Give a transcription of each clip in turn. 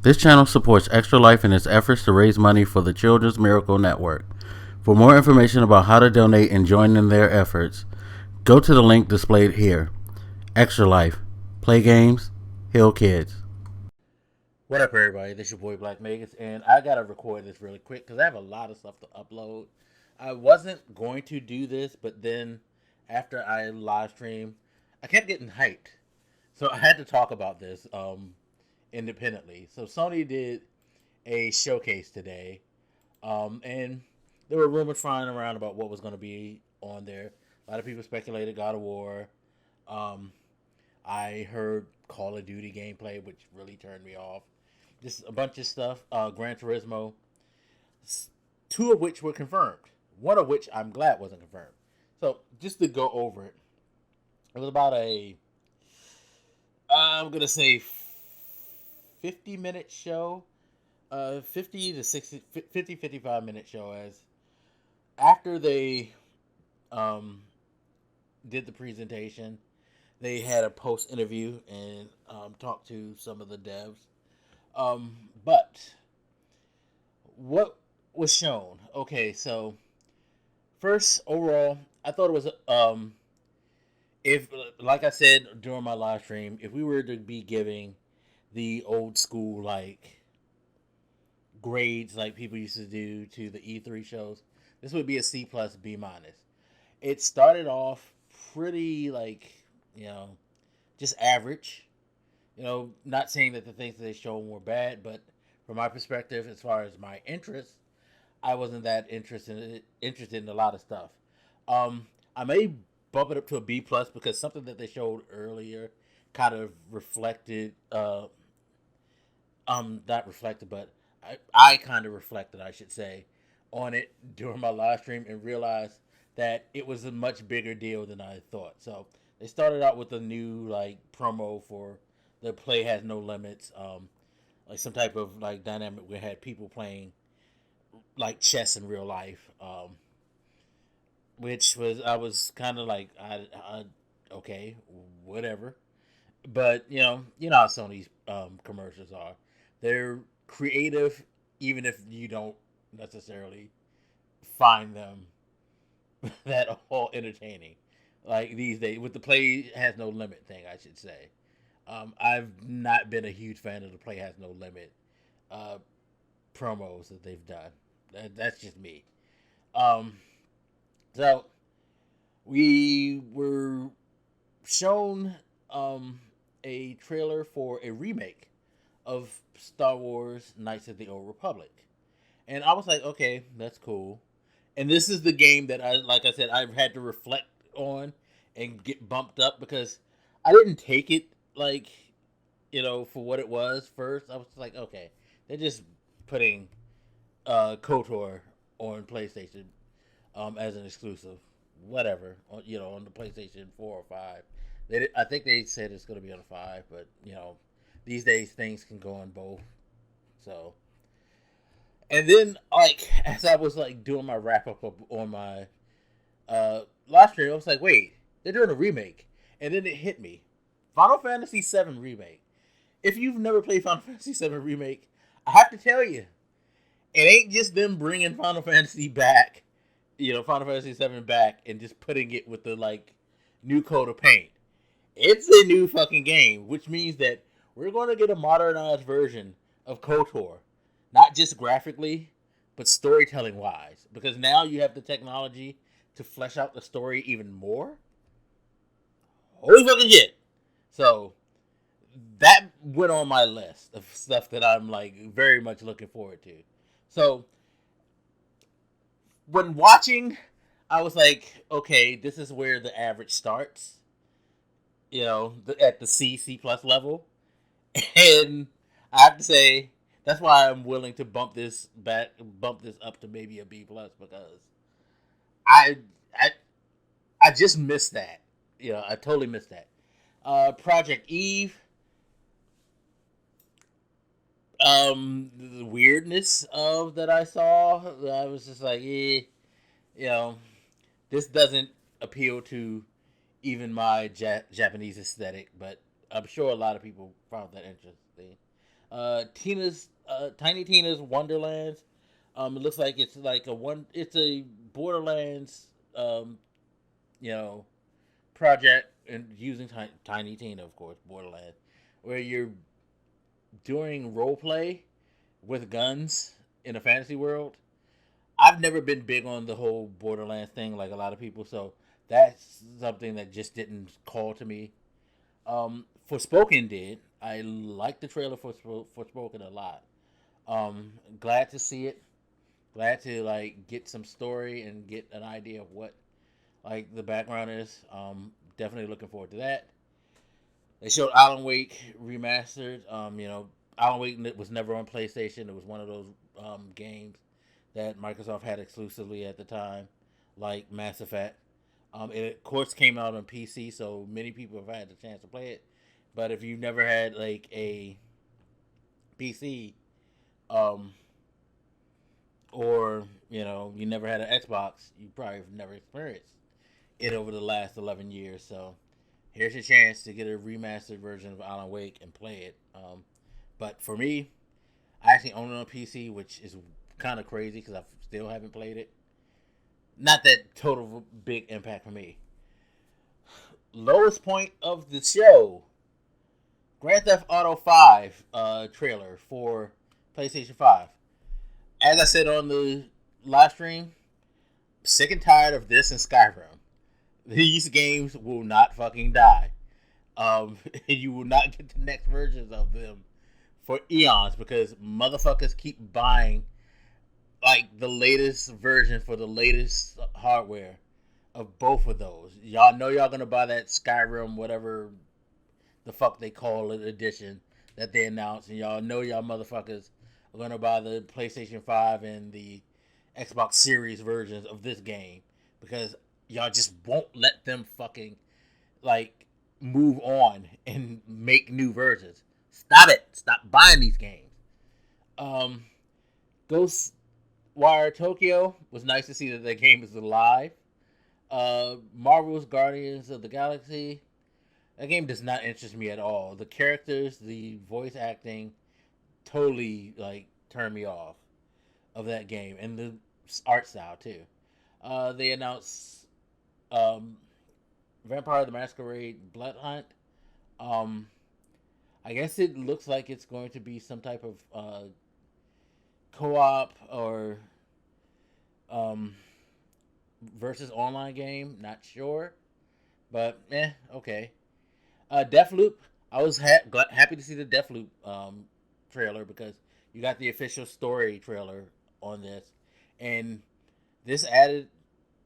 This channel supports Extra Life in its efforts to raise money for the Children's Miracle Network. For more information about how to donate and join in their efforts, go to the link displayed here. Extra Life. Play games, heal kids. What up, everybody? This is your boy Black Megas, and I gotta record this really quick because I have a lot of stuff to upload. I wasn't going to do this, but then after I live streamed, I kept getting hyped, so I had to talk about this independently. So Sony did a showcase today, and there were rumors flying around about what was going to be on there. A lot of people speculated God of War. Um, I heard Call of Duty gameplay, which really turned me off. Just a bunch of stuff. Gran Turismo, two of which were confirmed. One of which I'm glad wasn't confirmed. So just to go over it, it was about I'm gonna say 50-minute show, 50 to 60, 50, 55-minute show. As after they did the presentation, they had a post interview and talked to some of the devs. But what was shown? Okay, so first overall, I thought it was if, like I said during my live stream, if we were to be giving the old school like grades like people used to do to the E3 shows, this would be a C plus B minus. It started off pretty like, just average. Not saying that the things that they showed were bad, but from my perspective, as far as my interest, I wasn't that interested in a lot of stuff. I may bump it up to a B plus because something that they showed earlier kind of reflected, not reflected, but I kind of reflected, I should say, on it during my live stream and realized that it was a much bigger deal than I thought. So they started out with a new like promo for the play has no limits, like some type of like dynamic where had people playing like chess in real life, which was I was kind of like okay, whatever. But you know how Sony's commercials are. They're creative, even if you don't necessarily find them that all entertaining. Like these days, with the play has no limit thing, I should say. I've not been a huge fan of the play has no limit uh, promos that they've done. That's just me. Um, so we were shown a trailer for a remake of Star Wars Knights of the Old Republic. And I was like, okay, that's cool. And this is the game that like I said, I've had to reflect on and get bumped up because I didn't take it like, for what it was first. I was like, okay, they're just putting KOTOR on PlayStation as an exclusive, whatever, on the PlayStation 4 or 5. I think they said it's going to be on 5, but, these days things can go on both. So, and then, like, as I was, like, doing my wrap-up on my live stream, I was like, wait, they're doing a remake. And then it hit me. Final Fantasy VII Remake. If you've never played Final Fantasy VII Remake, I have to tell you, it ain't just them bringing Final Fantasy back, Final Fantasy VII back and just putting it with the, like, new coat of paint. It's a new fucking game, which means that we're going to get a modernized version of KOTOR. Not just graphically, but storytelling wise. Because now you have the technology to flesh out the story even more. Holy fucking shit. So, that went on my list of stuff that I'm, like, very much looking forward to. So, when watching, I was like, okay, this is where the average starts. At the C plus level. And I have to say, that's why I'm willing to bump this up to maybe a B plus because I I I just missed that. I totally missed that. Project Eve. The weirdness of that I saw, I was just like, you know, this doesn't appeal to even my Japanese aesthetic, but I'm sure a lot of people found that interesting. Tiny Tina's Wonderlands. It looks like it's like a one. It's a Borderlands, um, you know, project and using Tiny Tina, of course, Borderlands, where you're doing role play with guns in a fantasy world. I've never been big on the whole Borderlands thing like a lot of people, so that's something that just didn't call to me. Forspoken did. I liked the trailer for Forspoken a lot. Glad to see it. Glad to like get some story and get an idea of what like the background is. Definitely looking forward to that. They showed Alan Wake remastered. Alan Wake was never on PlayStation. It was one of those games that Microsoft had exclusively at the time, like Mass Effect. It of course came out on PC, so many people have had the chance to play it. But if you've never had like a PC, um, or you never had an Xbox, you probably have never experienced it over the last 11 years. So here's your chance to get a remastered version of Alan Wake and play it. But for me, I actually own it on PC, which is kind of crazy because I still haven't played it. Not that total big impact for me. Lowest point of the show: Grand Theft Auto 5 trailer for PlayStation 5. As I said on the live stream, sick and tired of this and Skyrim. These games will not fucking die. You will not get the next versions of them for eons because motherfuckers keep buying like the latest version for the latest hardware of both of those. Y'all know y'all gonna buy that Skyrim, whatever the fuck they call it, edition that they announced, and y'all know y'all motherfuckers are gonna buy the PlayStation 5 and the Xbox Series versions of this game because y'all just won't let them fucking like move on and make new versions. Stop it. Stop buying these games. Um, Ghostwire Tokyo was nice to see that the game is alive. Marvel's Guardians of the Galaxy. That game does not interest me at all. The characters, the voice acting, totally like turn me off of that game, and the art style too. They announced um, Vampire the Masquerade Blood Hunt. Um, I guess it looks like it's going to be some type of co-op or um, versus online game. Not sure, but okay. Deathloop. I was happy to see the Deathloop trailer because you got the official story trailer on this, and this added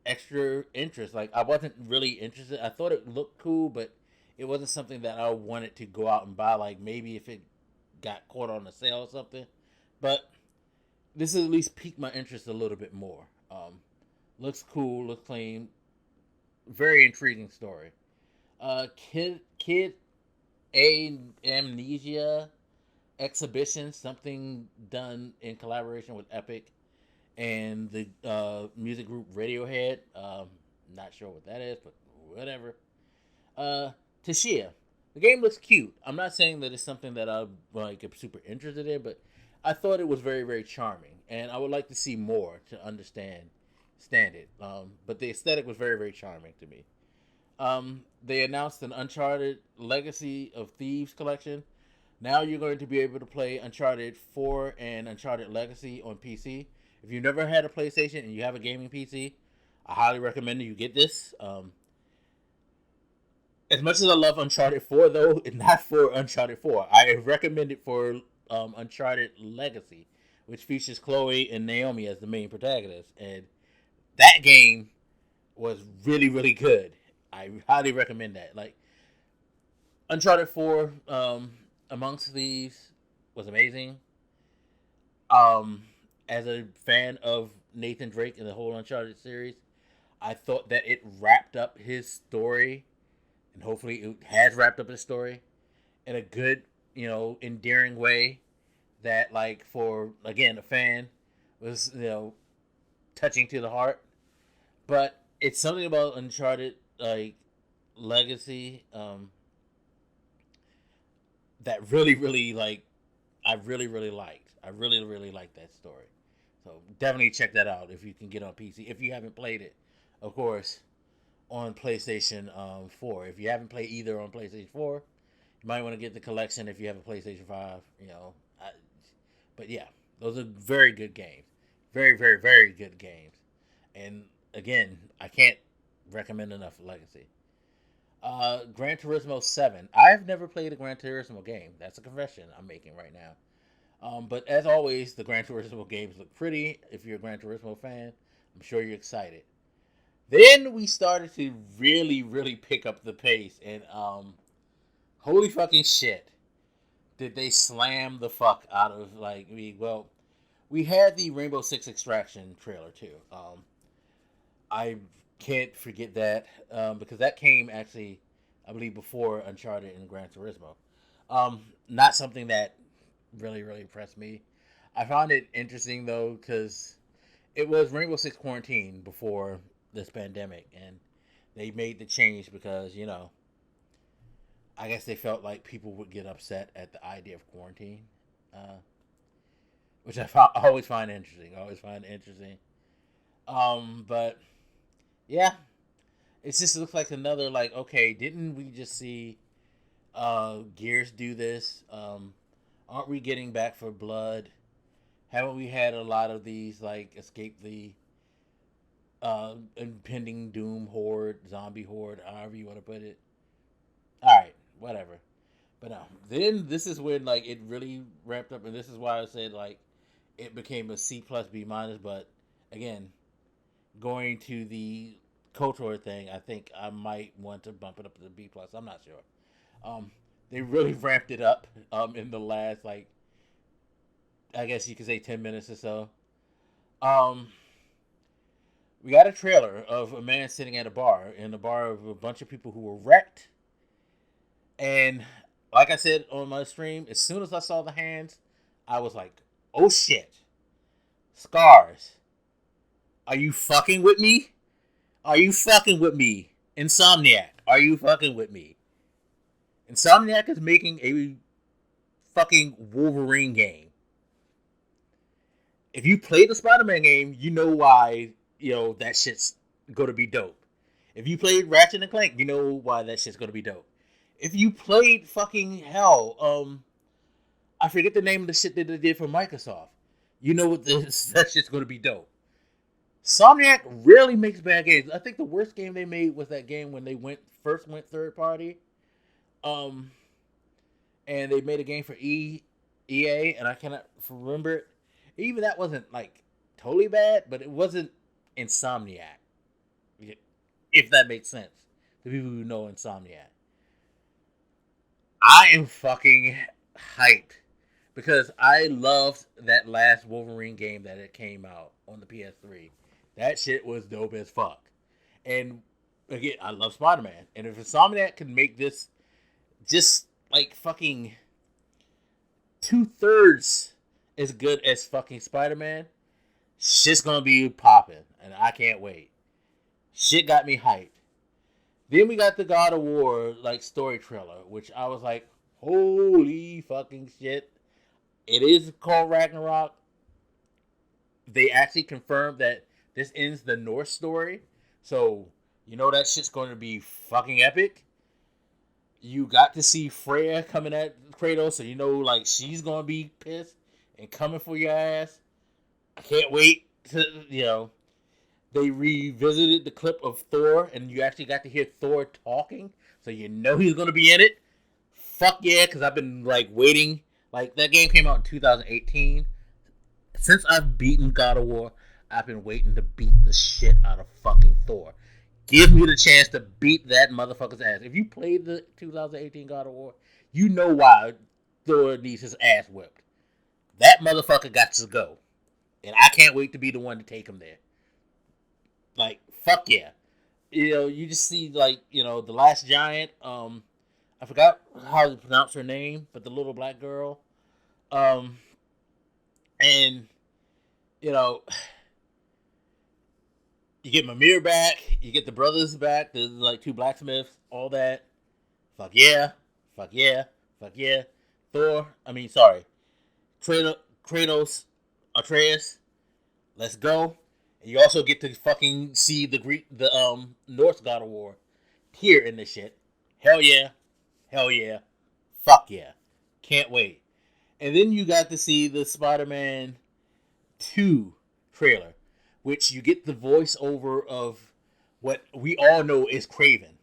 extra interest. Like I wasn't really interested. I thought it looked cool, but it wasn't something that I wanted to go out and buy. Like maybe if it got caught on a sale or something, but this at least piqued my interest a little bit more. Looks cool, looks clean, very intriguing story. Kid a Amnesia exhibition, something done in collaboration with Epic and the music group Radiohead. Not sure what that is, but whatever. Uh, Tashia. The game looks cute. I'm not saying that it's something that I'm like super interested in, but I thought it was very very charming, and I would like to see more to stand it. But the aesthetic was very very charming to me. They announced an Uncharted Legacy of Thieves collection. Now you're going to be able to play Uncharted 4 and Uncharted Legacy on PC. If you've never had a PlayStation and you have a gaming PC, I highly recommend you get this. As much as I love Uncharted 4, though, it's not for Uncharted 4. I recommend it for Uncharted Legacy, which features Chloe and Naomi as the main protagonists. And that game was really, really good. I highly recommend that. Like, Uncharted 4, Amongst Thieves was amazing. Um, as a fan of Nathan Drake and the whole Uncharted series, I thought that it wrapped up his story, and hopefully it has wrapped up his story in a good, endearing way that, like, for again a fan was touching to the heart. But it's something about Uncharted like Legacy that really, really like I really really liked. I really really liked that story. So definitely check that out if you can get on PC. If you haven't played it, of course, on PlayStation 4. If you haven't played either on PlayStation 4, you might want to get the collection if you have a PlayStation 5. But yeah, those are very good games. Very, very, very good games. And again, I can't recommend enough Legacy. Gran Turismo 7. I've never played a Gran Turismo game. That's a confession I'm making right now. But as always, the Gran Turismo games look pretty. If you're a Gran Turismo fan, I'm sure you're excited. Then we started to really, really pick up the pace, and holy fucking shit, did they slam the fuck out of we had the Rainbow Six Extraction trailer too. I can't forget that because that came actually, I believe, before Uncharted and Gran Turismo. Not something that really, really impressed me. I found it interesting though because it was Rainbow Six Quarantine before this pandemic, and they made the change because I guess they felt like people would get upset at the idea of quarantine, which I always find interesting. I always find interesting. But yeah, it just looks like another okay, didn't we just see Gears do this? Aren't we getting Back for Blood? Haven't we had a lot of these escape the impending doom horde, zombie horde, however you want to put it? All right, whatever. But no, then this is when it really ramped up, and this is why I said it became a C plus B minus. But again, going to the KOTOR thing, I think I might want to bump it up to the B plus. I'm not sure. They really ramped it up in the last I guess you could say 10 minutes or so. Um, we got a trailer of a man sitting at a bar in a bar of a bunch of people who were wrecked. And like I said on my stream, as soon as I saw the hands, I was like, oh shit. Scars. Are you fucking with me? Are you fucking with me? Insomniac. Are you fucking with me? Insomniac is making a fucking Wolverine game. If you play the Spider-Man game, you know why, that shit's gonna be dope. If you played Ratchet and Clank, you know why that shit's gonna be dope. If you played fucking hell, I forget the name of the shit that they did for Microsoft. You know what that shit's gonna be dope. Somniac rarely makes bad games. I think the worst game they made was that game when they first went third party. And they made a game for EA, and I cannot remember it. Even that wasn't totally bad, but it wasn't Insomniac. If that makes sense. The people who know Insomniac. I am fucking hyped because I loved that last Wolverine game that it came out on the PS3. That shit was dope as fuck. And again, I love Spider-Man. And if Insomniac can make this just fucking 2/3 as good as fucking Spider-Man, shit's gonna be popping. And I can't wait. Shit got me hyped. Then we got the God of War story trailer, which I was like, holy fucking shit. It is called Ragnarok. They actually confirmed that this ends the Norse story. So, that shit's going to be fucking epic. You got to see Freya coming at Kratos, so she's going to be pissed and coming for your ass. I can't wait to, They revisited the clip of Thor, and you actually got to hear Thor talking, so he's going to be in it. Fuck yeah, because I've been waiting. That game came out in 2018. Since I've beaten God of War, I've been waiting to beat the shit out of fucking Thor. Give me the chance to beat that motherfucker's ass. If you played the 2018 God of War, you know why Thor needs his ass whipped. That motherfucker got to go. And I can't wait to be the one to take him there. Fuck yeah. You just see, the Last Giant. I forgot how to pronounce her name, but the little black girl. And, you get Mimir back. You get the brothers back. There's, 2 blacksmiths. All that. Fuck yeah. Fuck yeah. Fuck yeah. Sorry. Kratos, Atreus. Let's go. And you also get to fucking see the Norse God of War here in this shit. Hell yeah. Hell yeah. Fuck yeah. Can't wait. And then you got to see the Spider-Man 2 trailer, which you get the voiceover of what we all know is Craven.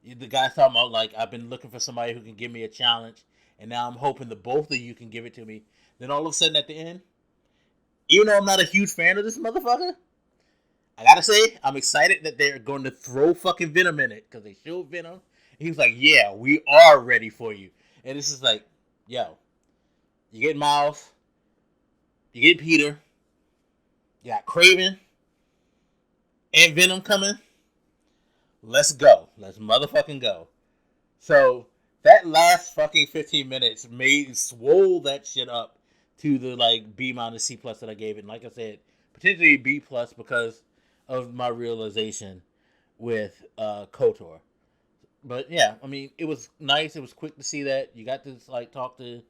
The guy's talking about, like, I've been looking for somebody who can give me a challenge, and now I'm hoping that both of you can give it to me. Then all of a sudden at the end, even though I'm not a huge fan of this motherfucker, I gotta say, I'm excited that they're going to throw fucking Venom in it, because they showed Venom. He was like, yeah, we are ready for you. And this is like, yo, you get Miles, you get Peter, you got Craven and Venom coming. Let's go. Let's motherfucking go. So that last fucking 15 minutes swole that shit up to the like B minus C plus that I gave it. And like I said, potentially B plus because of my realization with KOTOR. But yeah, I mean, it was nice. It was quick to see that. You got to like talk to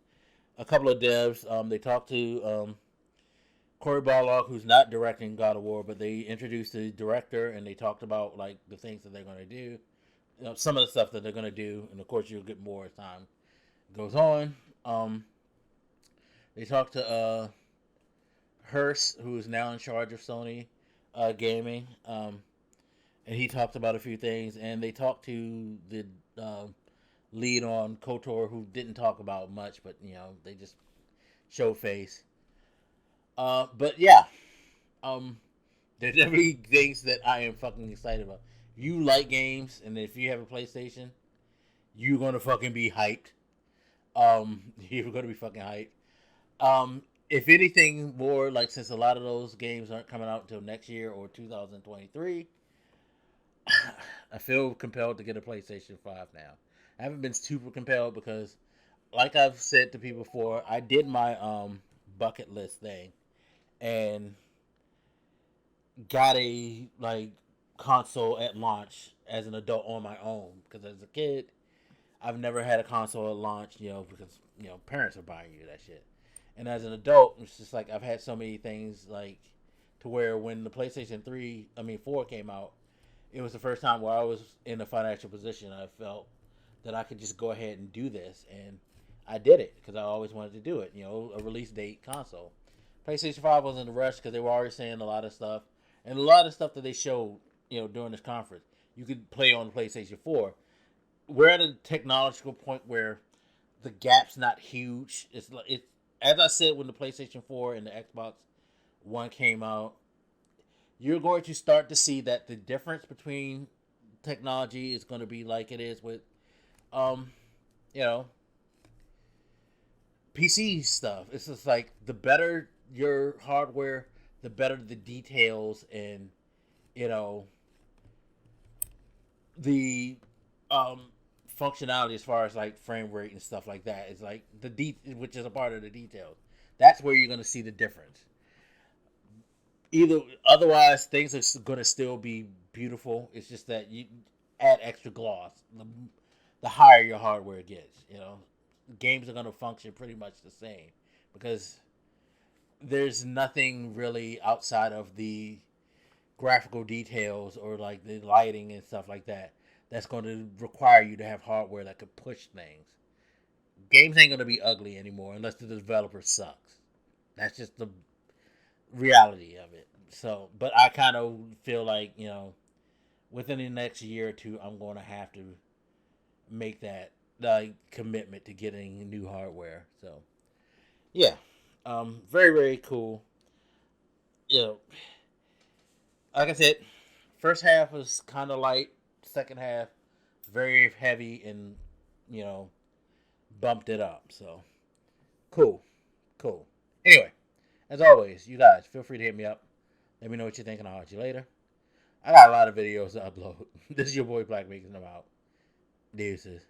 a couple of devs. They talked to Corey Barlog, who's not directing God of War, but they introduced the director and they talked about like the things that they're going to do, some of the stuff that they're going to do, and of course you'll get more as time goes on. They talked to Hearst, who is now in charge of Sony Gaming, and he talked about a few things, and they talked to the lead on KOTOR, who didn't talk about much, but they just showed face. But yeah, there's definitely things that I am fucking excited about. If you like games, and if you have a PlayStation, you're gonna fucking be hyped. You're gonna be fucking hyped. If anything more, like since a lot of those games aren't coming out until next year or 2023, I feel compelled to get a PlayStation 5 now. I haven't been super compelled because, like I've said to people before, I did my bucket list thing and got a like console at launch as an adult on my own, because as a kid I've never had a console at launch, because parents are buying you that shit. And as an adult, it's just like I've had so many things like to where when the PlayStation 4 came out, it was the first time where I was in a financial position. I felt that I could just go ahead and do this, and I did it because I always wanted to do it. A release date console. PlayStation 5 wasn't a rush because they were already saying a lot of stuff, and a lot of stuff that they showed, during this conference, you could play on the PlayStation 4. We're at a technological point where the gap's not huge. It's as I said when the PlayStation 4 and the Xbox One came out, you're going to start to see that the difference between technology is going to be like it is with, you know, PC stuff. It's just like the better your hardware, the better the details and, you know, the functionality as far as like frame rate and stuff like that. It's like which is a part of the details. That's where you're going to see the difference. Otherwise, things are going to still be beautiful. It's just that you add extra gloss. The higher your hardware gets, games are going to function pretty much the same because there's nothing really outside of the graphical details or like the lighting and stuff like that that's going to require you to have hardware that could push things. Games ain't going to be ugly anymore unless the developer sucks. That's just the reality of it. So, but I kind of feel like, within the next year or two, I'm going to have to make that commitment to getting new hardware. So, yeah, very very cool. Like I said, first half was kind of light. Second half, very heavy and bumped it up. So, cool. Anyway, as always, you guys feel free to hit me up. Let me know what you think, and I'll watch you later. I got a lot of videos to upload. This is your boy Blak making them out. Deuces.